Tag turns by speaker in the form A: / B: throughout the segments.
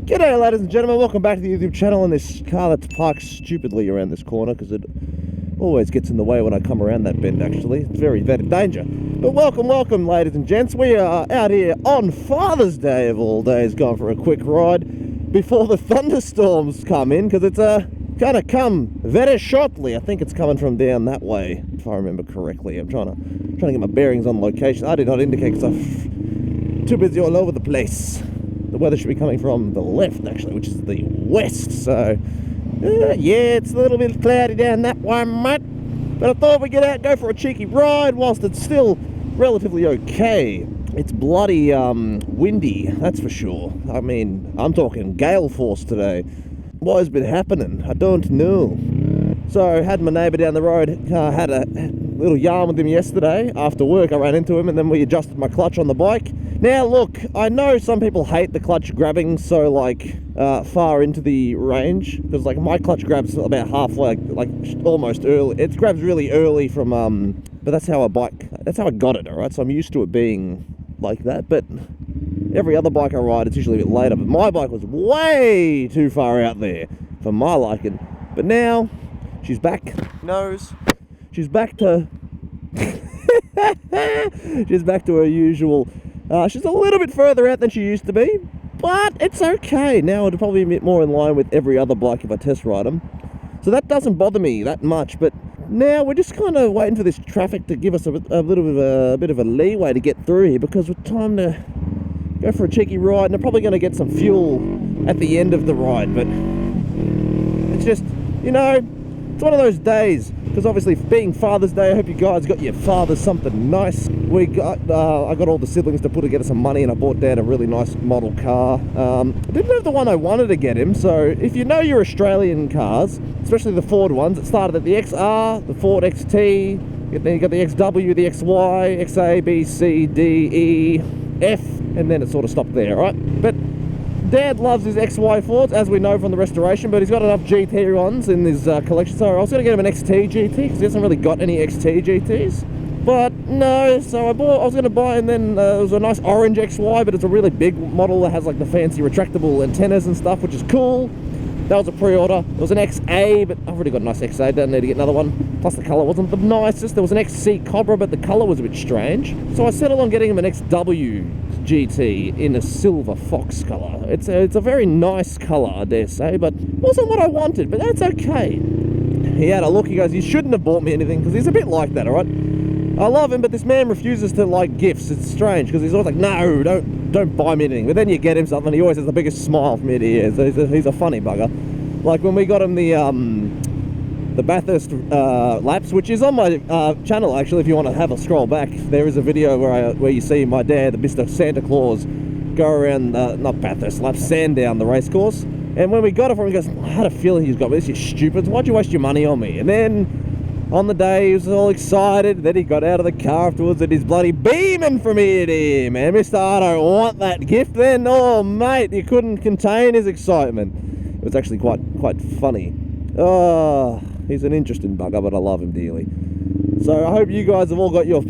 A: G'day ladies and gentlemen, welcome back to the YouTube channel on this car that's parked stupidly around this corner because it always gets in the way when I come around that bend actually. It's very danger. But welcome ladies and gents. We are out here on Father's Day of all days going for a quick ride before the thunderstorms come in because it's gonna come very shortly. I think it's coming from down that way if I remember correctly. I'm trying to get my bearings on location. I did not indicate because I'm too busy all over the place. The weather should be coming from the left, actually, which is the west. So, yeah, it's a little bit cloudy down that way, mate. But I thought we'd get out and go for a cheeky ride whilst it's still relatively okay. It's bloody windy, that's for sure. I mean, I'm talking gale force today. What has been happening? I don't know. So, I had my neighbour down the road, had a little yarn with him yesterday. After work, I ran into him and then we adjusted my clutch on the bike. Now look, I know some people hate the clutch grabbing so far into the range because my clutch grabs about halfway, like almost early. It grabs really early from but that's how I got it, all right? So I'm used to it being like that. But every other bike I ride, it's usually a bit later. But my bike was way too far out there for my liking. But now she's back. She's back to she's back to her usual. She's a little bit further out than she used to be, but it's okay. Now it'll probably be a bit more in line with every other bike if I test ride them. So that doesn't bother me that much, but now we're just kind of waiting for this traffic to give us a bit of a leeway to get through here because it's time to go for a cheeky ride, and I'm probably going to get some fuel at the end of the ride, but it's just, it's one of those days. Because obviously, being Father's Day, I hope you guys got your fathers something nice. I got all the siblings to put together some money, and I bought Dad a really nice model car. I didn't have the one I wanted to get him, so if you know your Australian cars, especially the Ford ones, it started at the XR, the Ford XT, then you got the XW, the XY, XA, B, C, D, E, F, and then it sort of stopped there, right? But Dad loves his XY Fords, as we know from the restoration, but he's got enough GT ones in his collection, so I was going to get him an XT GT, because he hasn't really got any XT GTs. But no, so I was going to buy, and then it was a nice orange XY, but it's a really big model that has the fancy retractable antennas and stuff, which is cool. That was a pre-order. There was an XA, but I've already got a nice XA, don't need to get another one. Plus the colour wasn't the nicest. There was an XC Cobra, but the colour was a bit strange. So I settled on getting him an XW GT in a silver fox colour. It's a very nice colour, I dare say, but wasn't what I wanted, but that's okay. He had a look, he goes, you shouldn't have bought me anything, because he's a bit like that, alright? I love him, but this man refuses to like gifts. It's strange, because he's always like, no, don't buy me anything. But then you get him something, he always has the biggest smile from ear to ear. So he's a funny bugger. Like when we got him the Bathurst laps, which is on my channel actually. If you want to have a scroll back, there is a video where you see my dad, Mr. Santa Claus, go around not Bathurst laps, Sandown, the race course. And when we got it from him, he goes, I had a feeling he's got me. This is stupid. Why'd you waste your money on me? And then on the day, he was all excited. Then he got out of the car afterwards and he's bloody beaming from ear to ear, man. Mr. I don't want that gift then. Oh, mate, you couldn't contain his excitement. It was actually quite funny. Oh, he's an interesting bugger, but I love him dearly. So I hope you guys have all got your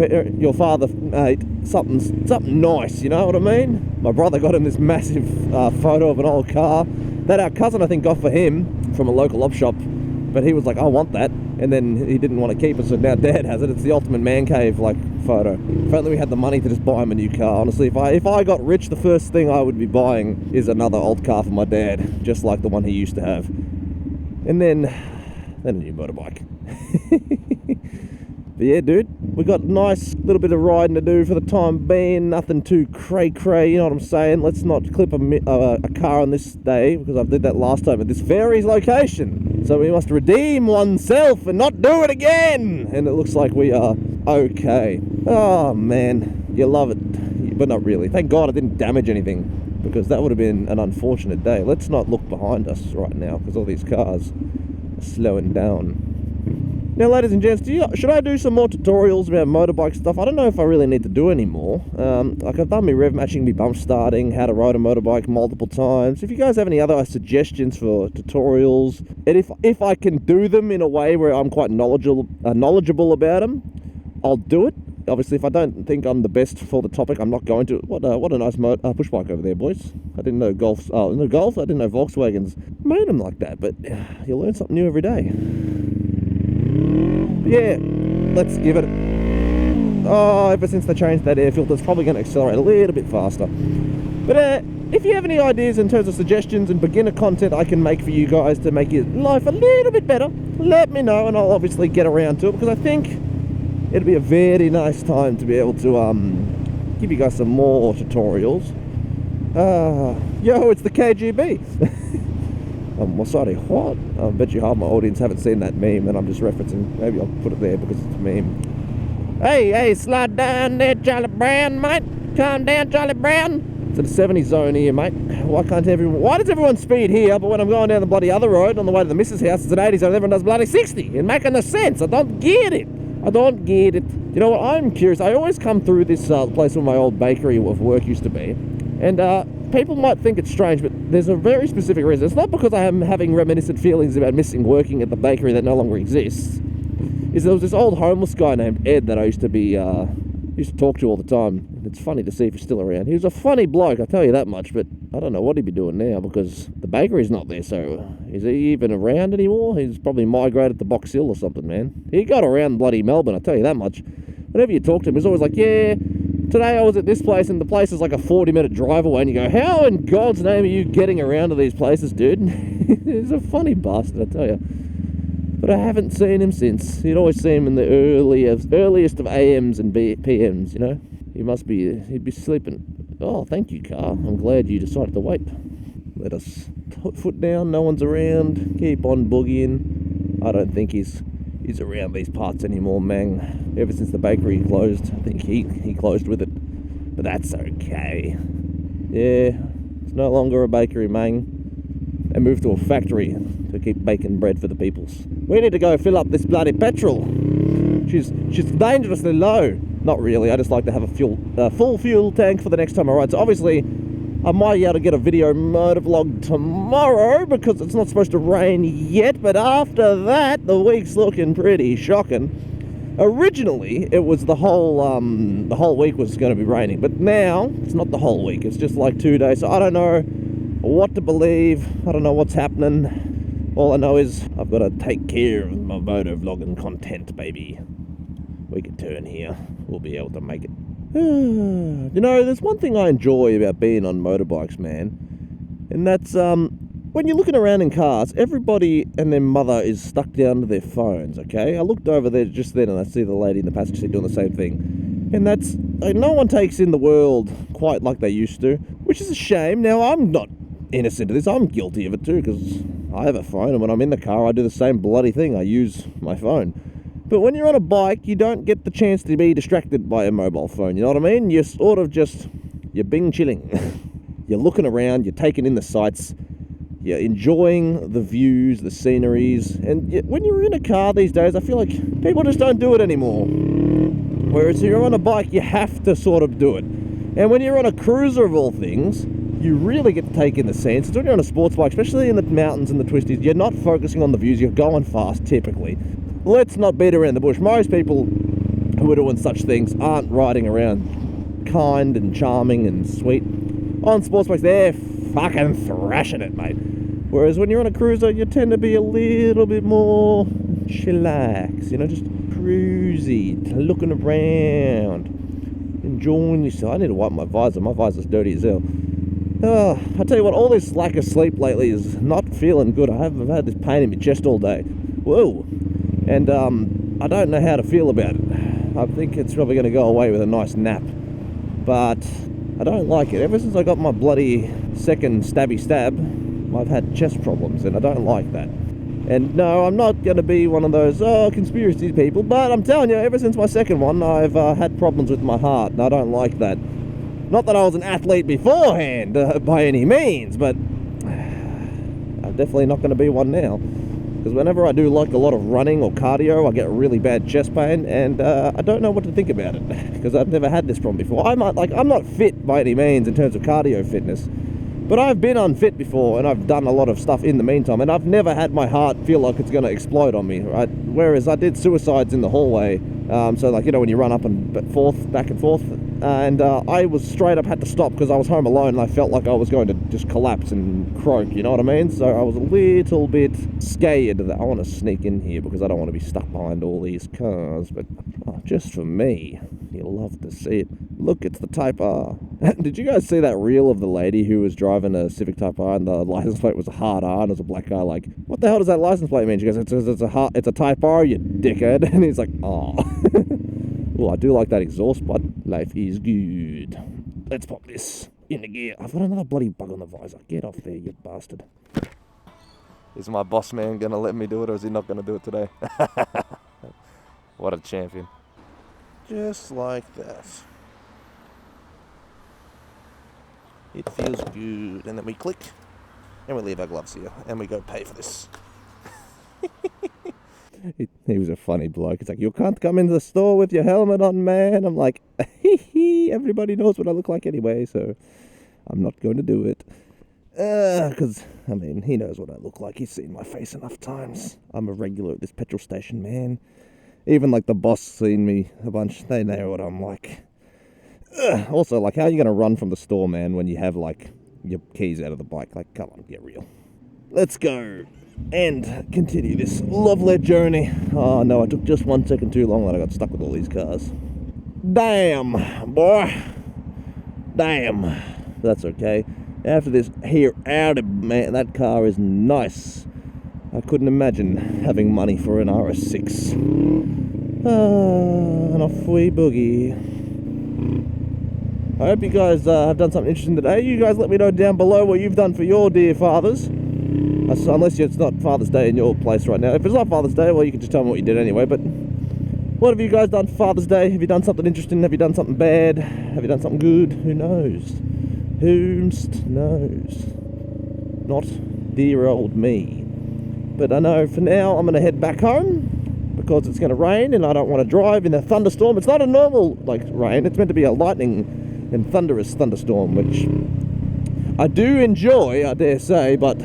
A: father mate something nice, you know what I mean? My brother got him this massive photo of an old car that our cousin, I think, got for him from a local op shop. But he was like, I want that. And then he didn't want to keep it, so now Dad has it. It's the ultimate man cave photo. If only we had the money to just buy him a new car. Honestly, if I got rich, the first thing I would be buying is another old car for my dad, just like the one he used to have. And then a new motorbike. But yeah, dude, we got a nice little bit of riding to do for the time being. Nothing too cray-cray, you know what I'm saying? Let's not clip a car on this day, because I did that last time at this very location. So we must redeem oneself and not do it again. And it looks like we are okay. Oh, man, you love it. But not really. Thank God I didn't damage anything, because that would have been an unfortunate day. Let's not look behind us right now, because all these cars are slowing down. Now, ladies and gents, should I do some more tutorials about motorbike stuff? I don't know if I really need to do any more. I've done my rev matching, my bump starting, how to ride a motorbike multiple times. If you guys have any other suggestions for tutorials, and if I can do them in a way where I'm quite knowledgeable about them, I'll do it. Obviously, if I don't think I'm the best for the topic, I'm not going to. What a nice push bike over there, boys. I didn't know Golfs. Oh, no Golf. I didn't know Volkswagens made them like that. But you learn something new every day. But yeah, let's give it. Oh, ever since they changed that air filter, it's probably going to accelerate a little bit faster. But if you have any ideas in terms of suggestions and beginner content I can make for you guys to make your life a little bit better, let me know, and I'll obviously get around to it, because I think it'll be a very nice time to be able to give you guys some more tutorials. Yo, it's the KGB. Well, sorry, what? I bet you half my audience haven't seen that meme, and I'm just referencing. Maybe I'll put it there because it's a meme. Hey, slide down there, Charlie Brown, mate. Calm down, Charlie Brown. It's the 70 zone here, mate. Why does everyone speed here, but when I'm going down the bloody other road on the way to the missus' house, it's an 80 zone, everyone does bloody 60? It's making no sense. I don't get it. You know what, I'm curious. I always come through this place where my old bakery of work used to be, and people might think it's strange, but there's a very specific reason. It's not because I am having reminiscent feelings about missing working at the bakery that no longer exists. There was this old homeless guy named Ed that I used to talk to all the time. It's funny to see if he's still around. He was a funny bloke, I tell you that much, but I don't know what he'd be doing now, because the bakery's not there, so is he even around anymore? He's probably migrated to Box Hill or something, man. He got around bloody Melbourne, I tell you that much. Whenever you talk to him, he's always like, yeah, today I was at this place, and the place is like a 40-minute drive away, and you go, how in God's name are you getting around to these places, dude? He's a funny bastard, I tell you. But I haven't seen him since. You'd always see him in the earliest of AMs and PMs, you know? He'd be sleeping. Oh, thank you, car. I'm glad you decided to wait. Let us foot down, no one's around. Keep on boogieing. I don't think he's around these parts anymore, man. Ever since the bakery closed. I think he closed with it. But that's okay. Yeah, it's no longer a bakery, man. They moved to a factory to keep baking bread for the peoples. We need to go fill up this bloody petrol. She's dangerously low. Not really, I just like to have a full fuel tank for the next time I ride. So obviously, I might be able to get a video motovlog tomorrow because it's not supposed to rain yet, but after that, the week's looking pretty shocking. Originally, it was the whole week was going to be raining, but now, it's not the whole week, it's just like 2 days, so I don't know what to believe, I don't know what's happening. All I know is I've got to take care of my motovlogging content, baby. We can turn here. We'll be able to make it. You know, there's one thing I enjoy about being on motorbikes, man. And that's, when you're looking around in cars, everybody and their mother is stuck down to their phones, okay? I looked over there just then and I see the lady in the passenger seat doing the same thing. And that's, no one takes in the world quite like they used to, which is a shame. Now, I'm not innocent of this. I'm guilty of it too, because I have a phone, and when I'm in the car, I do the same bloody thing. I use my phone. But when you're on a bike, you don't get the chance to be distracted by a mobile phone, you know what I mean? You're sort of just, you're bing chilling. You're looking around, you're taking in the sights, you're enjoying the views, the sceneries, and when you're in a car these days, I feel like people just don't do it anymore. Whereas if you're on a bike, you have to sort of do it. And when you're on a cruiser of all things, you really get to take in the scenes. When you're on a sports bike, especially in the mountains and the twisties, you're not focusing on the views, you're going fast typically. Let's not beat around the bush. Most people who are doing such things aren't riding around kind and charming and sweet. On sports bikes, they're fucking thrashing it, mate. Whereas when you're on a cruiser, you tend to be a little bit more chillax, you know, just cruisy, looking around, enjoying yourself. I need to wipe my visor. My visor's dirty as hell. I tell you what, all this lack of sleep lately is not feeling good. I've had this pain in my chest all day. Whoa. And I don't know how to feel about it. I think it's probably going to go away with a nice nap. But I don't like it. Ever since I got my bloody second stabby stab, I've had chest problems, and I don't like that. And no, I'm not going to be one of those, conspiracy people, but I'm telling you, ever since my second one, I've had problems with my heart, and I don't like that. Not that I was an athlete beforehand, by any means, but I'm definitely not going to be one now. Because whenever I do like a lot of running or cardio, I get really bad chest pain, and I don't know what to think about it, because I've never had this problem before. I'm not fit by any means in terms of cardio fitness, But I've been unfit before, and I've done a lot of stuff in the meantime, and I've never had my heart feel like it's going to explode on me, right? Whereas I did suicides in the hallway, so like, you know, when you run up and back and forth, and I was straight up had to stop because I was home alone and I felt like I was going to just collapse and croak, you know what I mean? So I was a little bit scared that I want to sneak in here because I don't want to be stuck behind all these cars, but just for me, you'll love to see it. Look, it's the Type R. Did you guys see that reel of the lady who was driving a Civic Type R and the license plate was a hard R and it was a black guy like, what the hell does that license plate mean? She goes, it's a Type R, you dickhead. And he's like, oh. Well, I do like that exhaust, but life is good. Let's pop this in the gear. I've got another bloody bug on the visor. Get off there, you bastard. Is my boss man going to let me do it, or is he not going to do it today? What a champion. Just like that. It feels good. And then we click, and we leave our gloves here, and we go pay for this. He was a funny bloke. He's like, you can't come into the store with your helmet on, man. I'm like, everybody knows what I look like anyway, so I'm not going to do it. Because, I mean, he knows what I look like. He's seen my face enough times. I'm a regular at this petrol station, man. Even, like, the boss seen me a bunch. They know what I'm like. Also, like, how are you going to run from the store, man, when you have, like, your keys out of the bike? Like, come on, get real. Let's go and continue this lovely journey. Oh no, I took just 1 second too long and I got stuck with all these cars. Damn, boy. Damn. That's okay. After this here Audi, man, that car is nice. I couldn't imagine having money for an RS6. And off we boogie. I hope you guys have done something interesting today. You guys let me know down below what you've done for your dear fathers. Unless it's not Father's Day in your place right now. If it's not Father's Day, well, you can just tell me what you did anyway. But what have you guys done for Father's Day? Have you done something interesting? Have you done something bad? Have you done something good? Who knows? Who knows? Not dear old me. But I know for now I'm going to head back home because it's going to rain and I don't want to drive in a thunderstorm. It's not a normal like rain. It's meant to be a lightning and thunderous thunderstorm, which I do enjoy, I dare say, but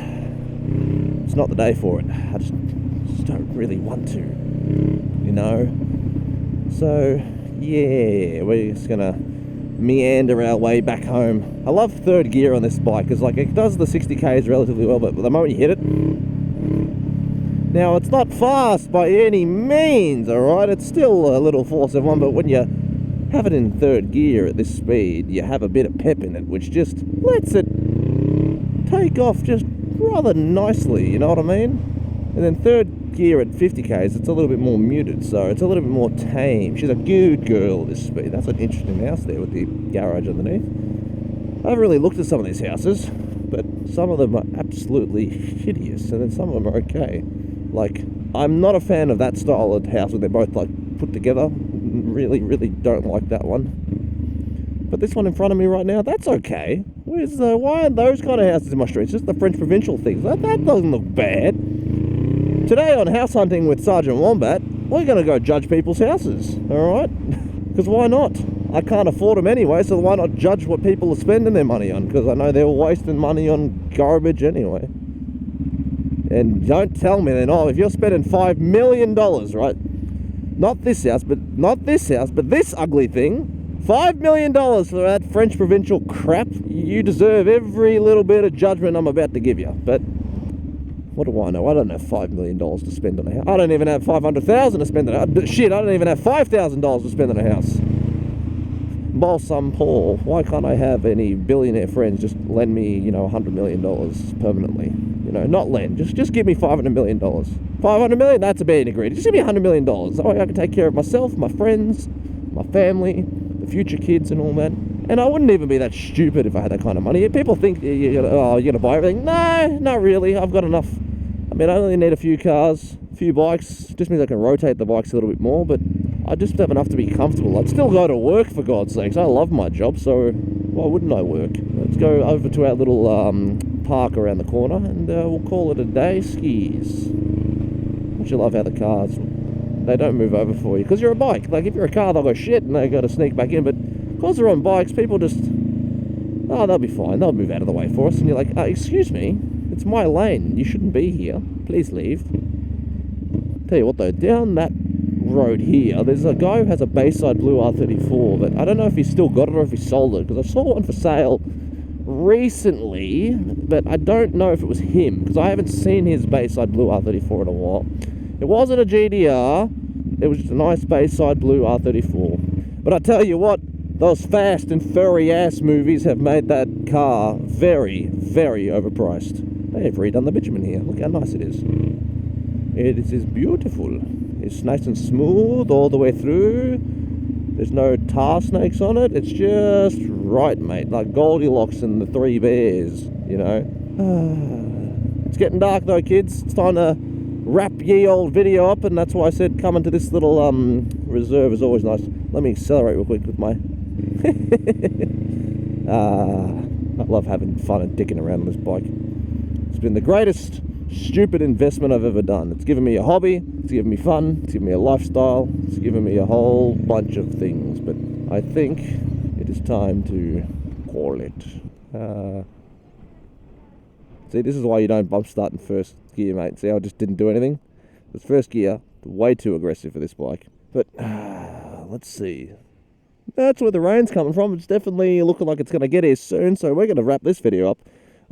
A: it's not the day for it. I just don't really want to, you know. So, yeah, we're just gonna meander our way back home. I love third gear on this bike, because like it does the 60 k's relatively well, but the moment you hit it, now it's not fast by any means, alright? It's still a little 471, but when you have it in third gear at this speed, you have a bit of pep in it, which just lets it take off just rather nicely, you know what I mean? And then third gear at 50 k's, it's a little bit more muted, so it's a little bit more tame. She's a good girl at this speed. That's an interesting house there with the garage underneath. I haven't really looked at some of these houses, but some of them are absolutely hideous, and then some of them are okay. Like, I'm not a fan of that style of house where they're both like put together. Really, really don't like that one. But this one in front of me right now, that's okay. Why aren't those kind of houses in my street? It's just the French provincial things. That doesn't look bad. Today on House Hunting with Sergeant Wombat, we're going to go judge people's houses, alright? Because why not? I can't afford them anyway, so why not judge what people are spending their money on? Because I know they're wasting money on garbage anyway. And don't tell me then, oh, if you're spending $5 million, right? Not this house, but this ugly thing. $5 million for that French provincial crap. You deserve every little bit of judgment I'm about to give you. But what do I know? I don't have $5 million to spend on a house. I don't even have $500,000 to spend on a house. Shit, I don't even have $5,000 to spend on a house. Balsam Paul. Why can't I have any billionaire friends just lend me, you know, $100 million permanently? You know, not lend. Just give me $500 million. $500 million? That's a bad agreed. Just give me $100 million. So I can take care of myself, my friends, my family, the future kids and all that. And I wouldn't even be that stupid if I had that kind of money. People think, oh, you're going to buy everything. No, not really. I've got enough. I mean, I only need a few cars, a few bikes. Just means I can rotate the bikes a little bit more, but I just have enough to be comfortable. I'd still go to work, for God's sakes. I love my job, so why wouldn't I work? Let's go over to our little park around the corner, and we'll call it a day. Skis. Don't you love how the cars, they don't move over for you? Because you're a bike. Like, if you're a car, they'll go shit, and they got to sneak back in, but because they're on bikes, people just, oh, they'll be fine. They'll move out of the way for us. And you're like, excuse me, it's my lane. You shouldn't be here. Please leave. Tell you what though, down that road here, there's a guy who has a Bayside Blue R34, but I don't know if he's still got it or if he sold it, because I saw one for sale recently, but I don't know if it was him, because I haven't seen his Bayside Blue R34 in a while. It wasn't a GDR, it was just a nice Bayside Blue R34. But I tell you what, those fast and furry ass movies have made that car very, very overpriced. They've redone the bitumen here. Look how nice it is. It is beautiful. It's nice and smooth all the way through. There's no tar snakes on it. It's just right, mate. Like Goldilocks and the Three Bears, you know. It's getting dark though, kids. It's time to wrap ye old video up, and that's why I said coming to this little reserve is always nice. Let me accelerate real quick with my... I love having fun and dicking around on this bike. It's been the greatest stupid investment I've ever done. It's given me a hobby, it's given me fun, it's given me a lifestyle, it's given me a whole bunch of things, but I think it is time to call it. See, this is why you don't bump start in first gear, mate. See how I just didn't do anything? This first gear, way too aggressive for this bike. But, let's see. That's where the rain's coming from. It's definitely looking like it's going to get here soon, so we're going to wrap this video up.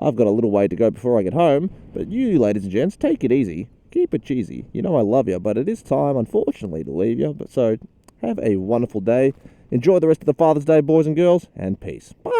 A: I've got a little way to go before I get home, but you, ladies and gents, take it easy. Keep it cheesy. You know I love you, but it is time, unfortunately, to leave you. But so, have a wonderful day. Enjoy the rest of the Father's Day, boys and girls, and peace. Bye!